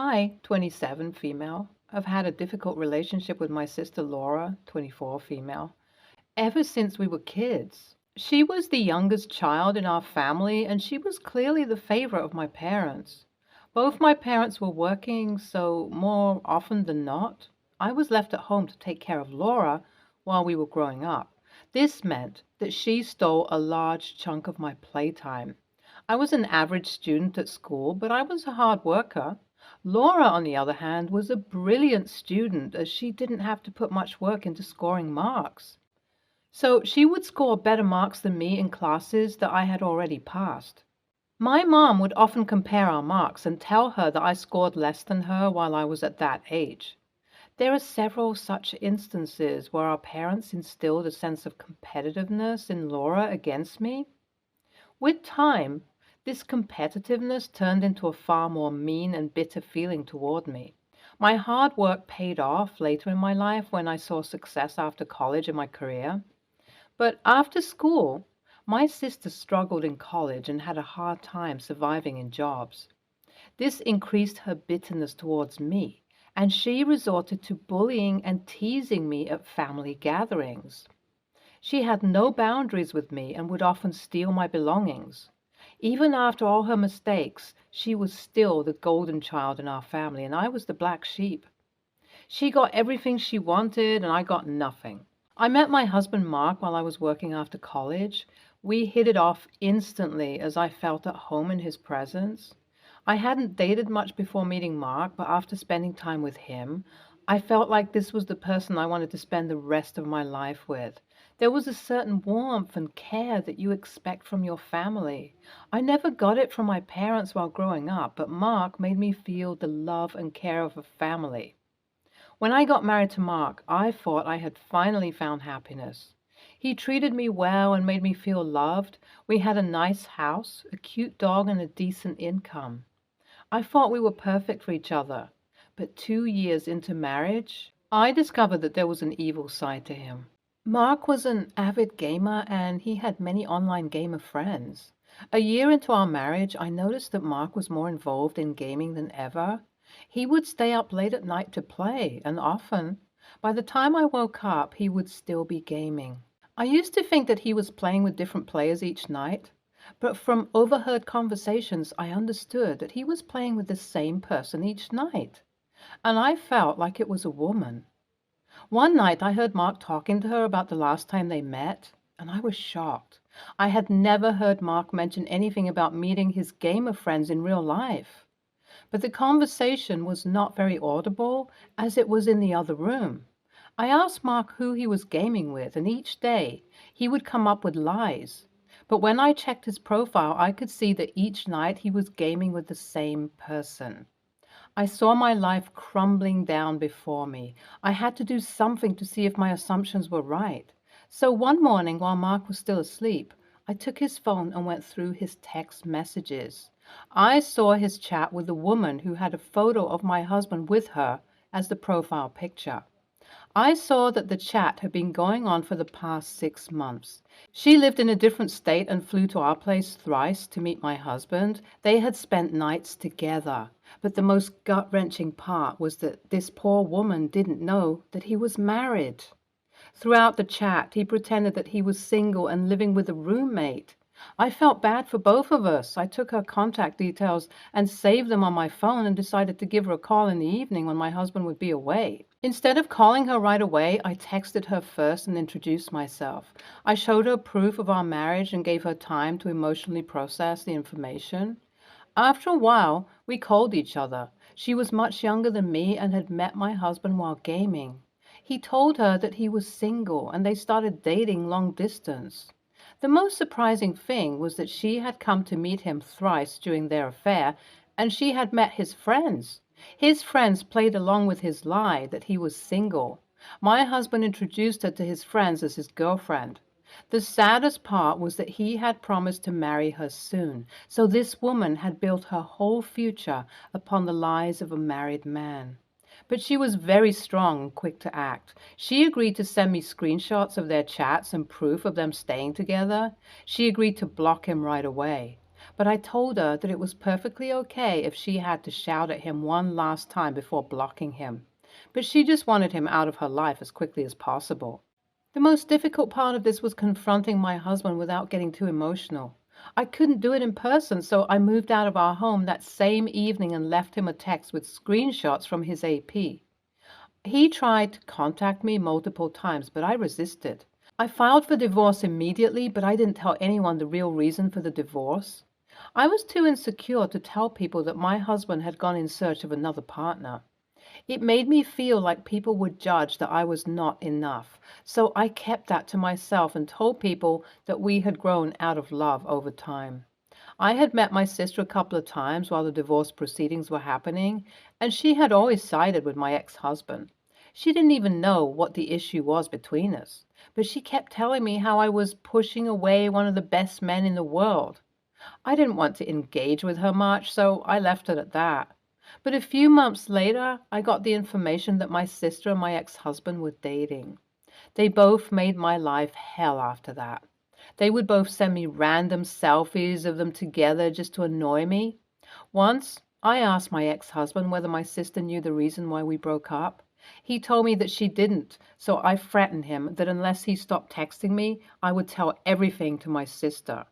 I, 27, female, have had a difficult relationship with my sister Laura, 24, female, ever since we were kids. She was the youngest child in our family, and she was clearly the favorite of my parents. Both my parents were working, so more often than not, I was left at home to take care of Laura while we were growing up. This meant that she stole a large chunk of my playtime. I was an average student at school, but I was a hard worker. Laura, on the other hand, was a brilliant student as she didn't have to put much work into scoring marks. So she would score better marks than me in classes that I had already passed. My mom would often compare our marks and tell her that I scored less than her while I was at that age. There are several such instances where our parents instilled a sense of competitiveness in Laura against me. With time, this competitiveness turned into a far more mean and bitter feeling toward me. My hard work paid off later in my life when I saw success after college in my career. But after school, my sister struggled in college and had a hard time surviving in jobs. This increased her bitterness towards me, and she resorted to bullying and teasing me at family gatherings. She had no boundaries with me and would often steal my belongings. Even after all her mistakes, she was still the golden child in our family, and I was the black sheep. She got everything she wanted, and I got nothing. I met my husband Mark while I was working after college. We hit it off instantly as I felt at home in his presence. I hadn't dated much before meeting Mark, but after spending time with him, I felt like this was the person I wanted to spend the rest of my life with. There was a certain warmth and care that you expect from your family. I never got it from my parents while growing up, but Mark made me feel the love and care of a family. When I got married to Mark, I thought I had finally found happiness. He treated me well and made me feel loved. We had a nice house, a cute dog, and a decent income. I thought we were perfect for each other. But 2 years into marriage, I discovered that there was an evil side to him. Mark was an avid gamer and he had many online gamer friends. A year into our marriage, I noticed that Mark was more involved in gaming than ever. He would stay up late at night to play, and often, by the time I woke up, he would still be gaming. I used to think that he was playing with different players each night, but from overheard conversations, I understood that he was playing with the same person each night, and I felt like it was a woman. One night I heard Mark talking to her about the last time they met, and I was shocked. I had never heard Mark mention anything about meeting his gamer friends in real life. But the conversation was not very audible, as it was in the other room. I asked Mark who he was gaming with, and each day he would come up with lies. But when I checked his profile, I could see that each night he was gaming with the same person. I saw my life crumbling down before me. I had to do something to see if my assumptions were right. So one morning, while Mark was still asleep, I took his phone and went through his text messages. I saw his chat with a woman who had a photo of my husband with her as the profile picture. I saw that the chat had been going on for the past 6 months. She lived in a different state and flew to our place thrice to meet my husband. They had spent nights together. But the most gut-wrenching part was that this poor woman didn't know that he was married. Throughout the chat, he pretended that he was single and living with a roommate. I felt bad for both of us. I took her contact details and saved them on my phone and decided to give her a call in the evening when my husband would be away. Instead of calling her right away, I texted her first and introduced myself. I showed her proof of our marriage and gave her time to emotionally process the information. After a while, we called each other. She was much younger than me and had met my husband while gaming. He told her that he was single and they started dating long distance. The most surprising thing was that she had come to meet him thrice during their affair, and she had met his friends. His friends played along with his lie that he was single. My husband introduced her to his friends as his girlfriend. The saddest part was that he had promised to marry her soon, so this woman had built her whole future upon the lies of a married man. But she was very strong and quick to act. She agreed to send me screenshots of their chats and proof of them staying together. She agreed to block him right away. but I told her that it was perfectly okay if she had to shout at him one last time before blocking him. But she just wanted him out of her life as quickly as possible. The most difficult part of this was confronting my husband without getting too emotional. I couldn't do it in person, so I moved out of our home that same evening and left him a text with screenshots from his AP. He tried to contact me multiple times, but I resisted. I filed for divorce immediately, but I didn't tell anyone the real reason for the divorce. I was too insecure to tell people that my husband had gone in search of another partner. It made me feel like people would judge that I was not enough. So I kept that to myself and told people that we had grown out of love over time. I had met my sister a couple of times while the divorce proceedings were happening, and she had always sided with my ex-husband. She didn't even know what the issue was between us, but she kept telling me how I was pushing away one of the best men in the world. I didn't want to engage with her much, so I left it at that. But a few months later, I got the information that my sister and my ex-husband were dating. They both made my life hell after that. They would both send me random selfies of them together just to annoy me. Once, I asked my ex-husband whether my sister knew the reason why we broke up. He told me that she didn't, so I threatened him that unless he stopped texting me, I would tell everything to my sister.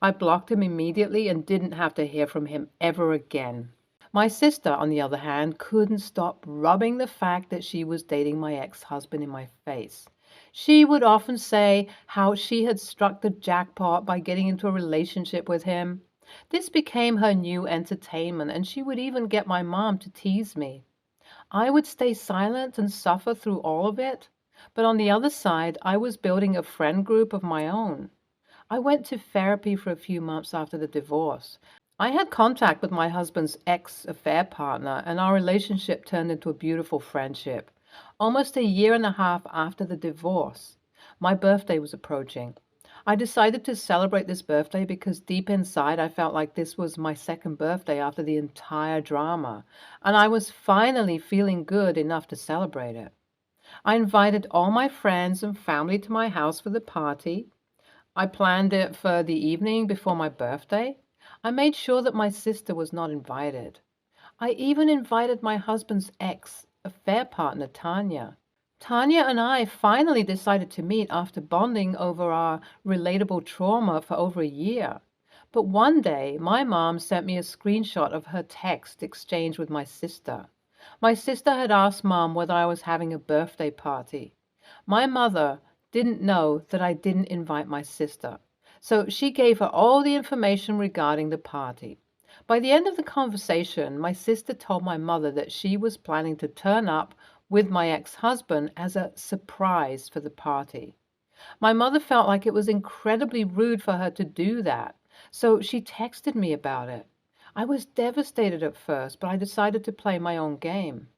I blocked him immediately and didn't have to hear from him ever again. My sister, on the other hand, couldn't stop rubbing the fact that she was dating my ex-husband in my face. She would often say how she had struck the jackpot by getting into a relationship with him. This became her new entertainment, and she would even get my mom to tease me. I would stay silent and suffer through all of it, but on the other side, I was building a friend group of my own. I went to therapy for a few months after the divorce. I had contact with my husband's ex-affair partner, and our relationship turned into a beautiful friendship. Almost a year and a half after the divorce, my birthday was approaching. I decided to celebrate this birthday because deep inside I felt like this was my second birthday after the entire drama, and I was finally feeling good enough to celebrate it. I invited all my friends and family to my house for the party. I planned it for the evening before my birthday. I made sure that my sister was not invited. I even invited my husband's ex-affair partner, Tanya. Tanya and I finally decided to meet after bonding over our relatable trauma for over a year. But one day, my mom sent me a screenshot of her text exchange with my sister. My sister had asked Mom whether I was having a birthday party. My mother didn't know that I didn't invite my sister, so she gave her all the information regarding the party. By the end of the conversation, my sister told my mother that she was planning to turn up with my ex-husband as a surprise for the party. My mother felt like it was incredibly rude for her to do that, so she texted me about it. I was devastated at first, but I decided to play my own game.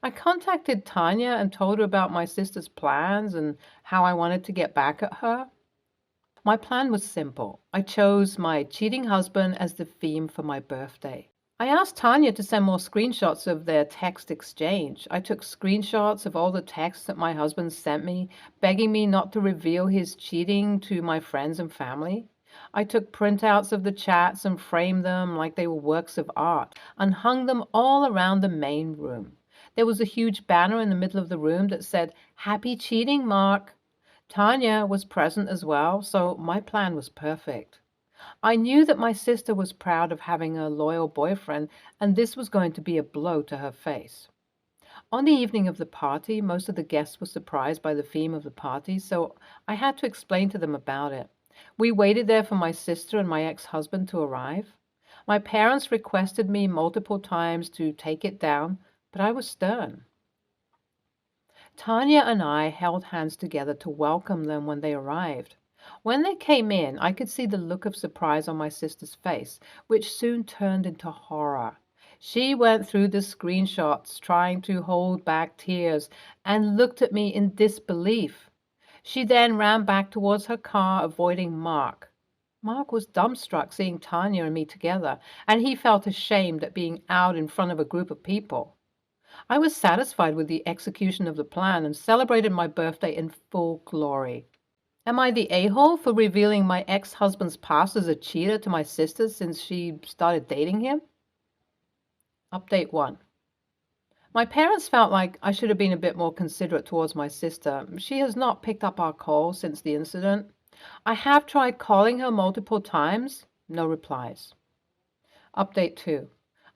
I contacted Tanya and told her about my sister's plans and how I wanted to get back at her. My plan was simple. I chose my cheating husband as the theme for my birthday. I asked Tanya to send more screenshots of their text exchange. I took screenshots of all the texts that my husband sent me, begging me not to reveal his cheating to my friends and family. I took printouts of the chats and framed them like they were works of art and hung them all around the main room. There was a huge banner in the middle of the room that said, "Happy cheating, Mark." Tanya was present as well, so my plan was perfect. I knew that my sister was proud of having a loyal boyfriend, and this was going to be a blow to her face. On the evening of the party, most of the guests were surprised by the theme of the party, so I had to explain to them about it. We waited there for my sister and my ex-husband to arrive. My parents requested me multiple times to take it down, but I was stern. Tanya and I held hands together to welcome them when they arrived. When they came in, I could see the look of surprise on my sister's face, which soon turned into horror. She went through the screenshots, trying to hold back tears, and looked at me in disbelief. She then ran back towards her car, avoiding Mark. Mark was dumbstruck seeing Tanya and me together, and he felt ashamed at being out in front of a group of people. I was satisfied with the execution of the plan and celebrated my birthday in full glory. Am I the a-hole for revealing my ex-husband's past as a cheater to my sister since she started dating him? Update 1. My parents felt like I should have been a bit more considerate towards my sister. She has not picked up our calls since the incident. I have tried calling her multiple times. No replies. Update 2.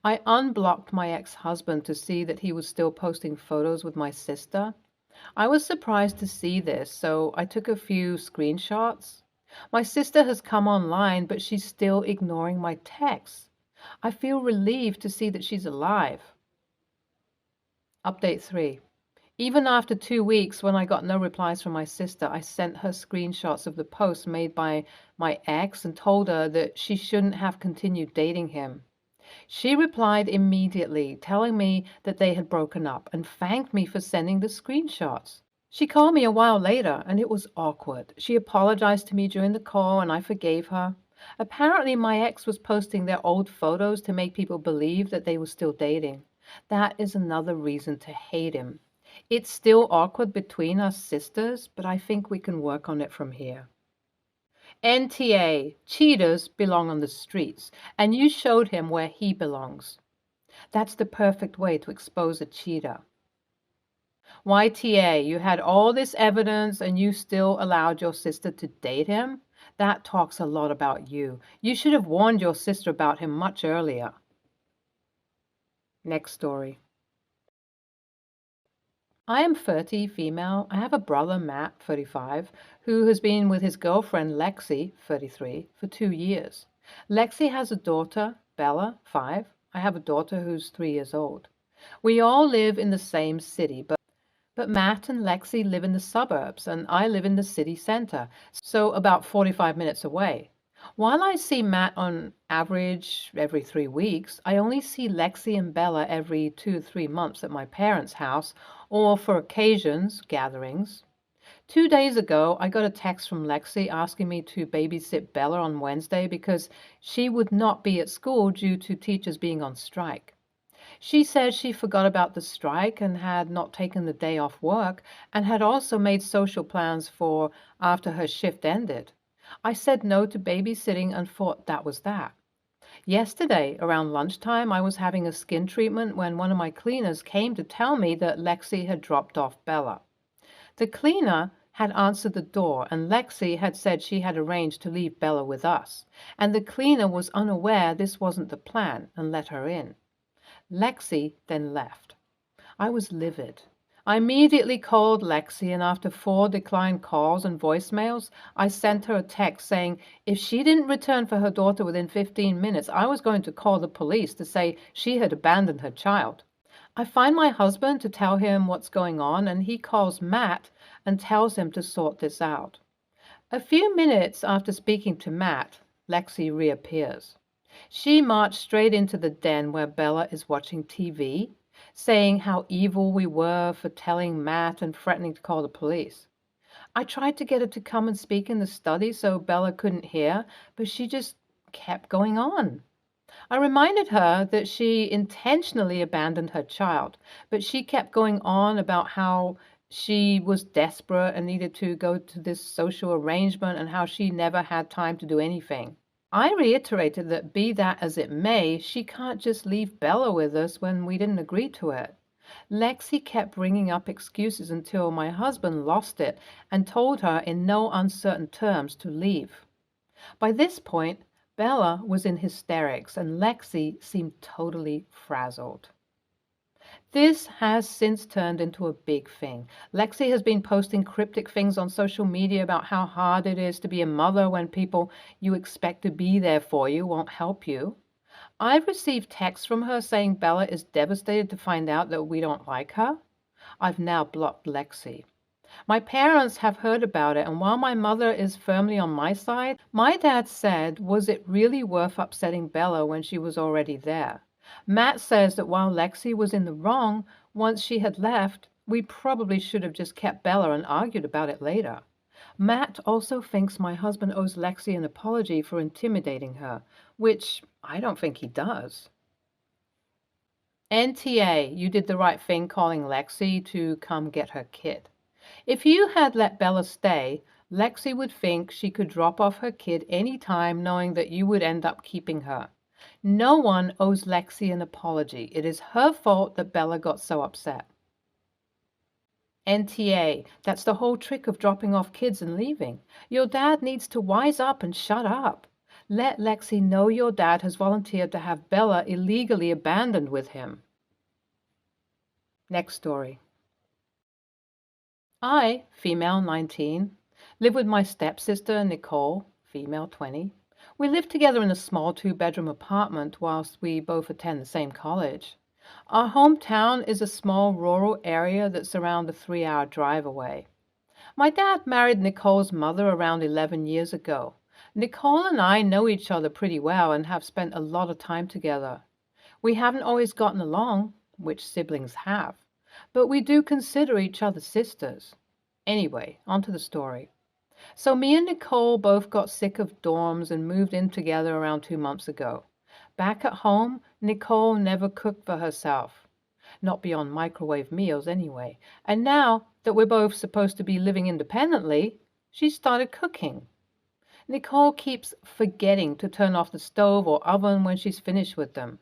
I unblocked my ex-husband to see that he was still posting photos with my sister. I was surprised to see this, so I took a few screenshots. My sister has come online, but she's still ignoring my texts. I feel relieved to see that she's alive. Update 3. Even after 2 weeks, when I got no replies from my sister, I sent her screenshots of the posts made by my ex and told her that she shouldn't have continued dating him. She replied immediately, telling me that they had broken up and thanked me for sending the screenshots. She called me a while later and it was awkward. She apologized to me during the call and I forgave her. Apparently, my ex was posting their old photos to make people believe that they were still dating. That is another reason to hate him. It's still awkward between us sisters, but I think we can work on it from here. NTA, cheaters belong on the streets, and you showed him where he belongs. That's the perfect way to expose a cheater. YTA, you had all this evidence and you still allowed your sister to date him? That talks a lot about you. You should have warned your sister about him much earlier. Next story. I am 30, female. I have a brother, Matt, 35, who has been with his girlfriend, Lexi, 33, for 2 years. Lexi has a daughter, Bella, 5. I have a daughter who's 3 years old. We all live in the same city, but Matt and Lexi live in the suburbs, and I live in the city center, so about 45 minutes away. While I see Matt on average every 3 weeks, I only see Lexi and Bella every 2 to 3 months at my parents' house or for occasions, gatherings. 2 days ago, I got a text from Lexi asking me to babysit Bella on Wednesday because she would not be at school due to teachers being on strike. She said she forgot about the strike and had not taken the day off work and had also made social plans for after her shift ended. I said no to babysitting and thought that was that. Yesterday, around lunchtime, I was having a skin treatment when one of my cleaners came to tell me that Lexi had dropped off Bella. The cleaner had answered the door and Lexi had said she had arranged to leave Bella with us, and the cleaner was unaware this wasn't the plan and let her in. Lexi then left. I was livid. I immediately called Lexi, and after 4 declined calls and voicemails, I sent her a text saying if she didn't return for her daughter within 15 minutes, I was going to call the police to say she had abandoned her child. I find my husband to tell him what's going on, and he calls Matt and tells him to sort this out. A few minutes after speaking to Matt, Lexi reappears. She marched straight into the den where Bella is watching TV, saying how evil we were for telling Matt and threatening to call the police. I tried to get her to come and speak in the study so Bella couldn't hear, but she just kept going on. I reminded her that she intentionally abandoned her child, but she kept going on about how she was desperate and needed to go to this social arrangement and how she never had time to do anything. I reiterated that be that as it may, she can't just leave Bella with us when we didn't agree to it. Lexi kept bringing up excuses until my husband lost it and told her in no uncertain terms to leave. By this point, Bella was in hysterics and Lexi seemed totally frazzled. This has since turned into a big thing. Lexi has been posting cryptic things on social media about how hard it is to be a mother when people you expect to be there for you won't help you. I've received texts from her saying Bella is devastated to find out that we don't like her. I've now blocked Lexi. My parents have heard about it, and while my mother is firmly on my side, my dad said, was it really worth upsetting Bella when she was already there? Matt says that while Lexi was in the wrong, once she had left, we probably should have just kept Bella and argued about it later. Matt also thinks my husband owes Lexi an apology for intimidating her, which I don't think he does. NTA, you did the right thing calling Lexi to come get her kid. If you had let Bella stay, Lexi would think she could drop off her kid any time knowing that you would end up keeping her. No one owes Lexi an apology. It is her fault that Bella got so upset. NTA, that's the whole trick of dropping off kids and leaving. Your dad needs to wise up and shut up. Let Lexi know your dad has volunteered to have Bella illegally abandoned with him. Next story. I, female 19, live with my stepsister Nicole, female 20. We live together in a small two-bedroom apartment whilst we both attend the same college. Our hometown is a small rural area that's around a 3-hour drive away. My dad married Nicole's mother around 11 years ago. Nicole and I know each other pretty well and have spent a lot of time together. We haven't always gotten along, which siblings have, but we do consider each other sisters. Anyway, on to the story. So me and Nicole both got sick of dorms and moved in together around 2 months ago. Back at home, Nicole never cooked for herself. Not beyond microwave meals anyway. And now that we're both supposed to be living independently, she started cooking. Nicole keeps forgetting to turn off the stove or oven when she's finished with them.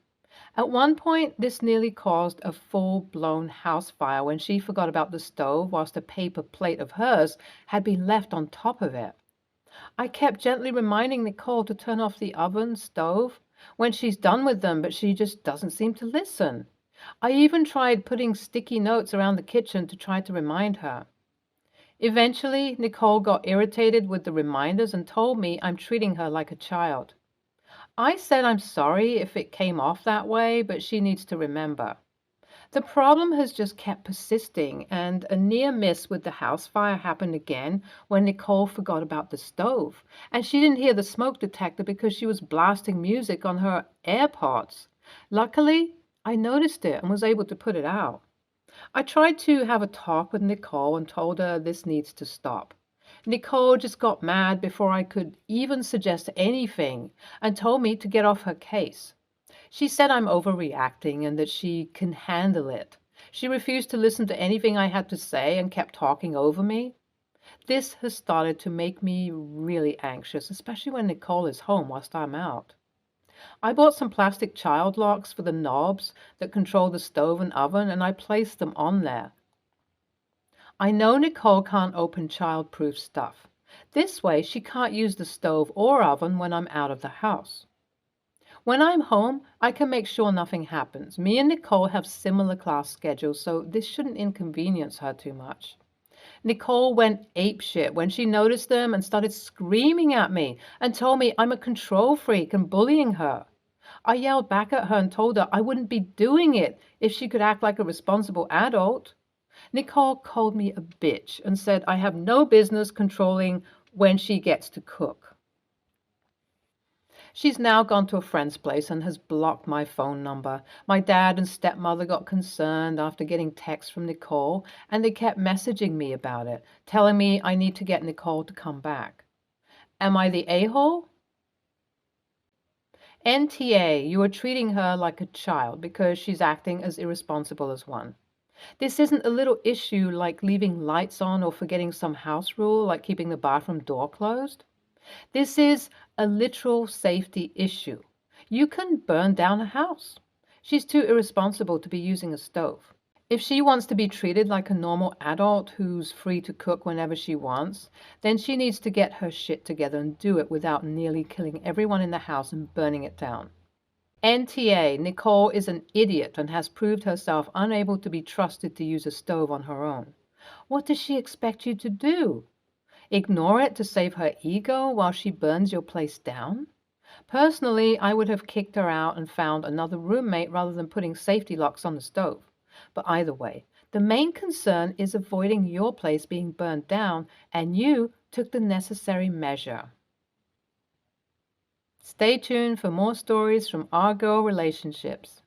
At one point, this nearly caused a full-blown house fire when she forgot about the stove whilst a paper plate of hers had been left on top of it. I kept gently reminding Nicole to turn off the oven, stove, when she's done with them, but she just doesn't seem to listen. I even tried putting sticky notes around the kitchen to try to remind her. Eventually, Nicole got irritated with the reminders and told me I'm treating her like a child. I said I'm sorry if it came off that way, but she needs to remember. The problem has just kept persisting, and a near miss with the house fire happened again when Nicole forgot about the stove, and she didn't hear the smoke detector because she was blasting music on her AirPods. Luckily, I noticed it and was able to put it out. I tried to have a talk with Nicole and told her this needs to stop. Nicole just got mad before I could even suggest anything and told me to get off her case. She said I'm overreacting and that she can handle it. She refused to listen to anything I had to say and kept talking over me. This has started to make me really anxious, especially when Nicole is home whilst I'm out. I bought some plastic child locks for the knobs that control the stove and oven, and I placed them on there. I know Nicole can't open child-proof stuff. This way, she can't use the stove or oven when I'm out of the house. When I'm home, I can make sure nothing happens. Me and Nicole have similar class schedules, so this shouldn't inconvenience her too much. Nicole went apeshit when she noticed them and started screaming at me and told me I'm a control freak and bullying her. I yelled back at her and told her I wouldn't be doing it if she could act like a responsible adult. Nicole called me a bitch and said I have no business controlling when she gets to cook. She's now gone to a friend's place and has blocked my phone number. My dad and stepmother got concerned after getting texts from Nicole, and they kept messaging me about it, telling me I need to get Nicole to come back. Am I the a-hole? NTA, you are treating her like a child because she's acting as irresponsible as one. This isn't a little issue like leaving lights on or forgetting some house rule like keeping the bathroom door closed. This is a literal safety issue. You can burn down a house. She's too irresponsible to be using a stove. If she wants to be treated like a normal adult who's free to cook whenever she wants, then she needs to get her shit together and do it without nearly killing everyone in the house and burning it down. NTA, Nicole is an idiot and has proved herself unable to be trusted to use a stove on her own. What does she expect you to do? Ignore it to save her ego while she burns your place down? Personally, I would have kicked her out and found another roommate rather than putting safety locks on the stove. But either way, the main concern is avoiding your place being burned down, and you took the necessary measure. Stay tuned for more stories from our girl relationships.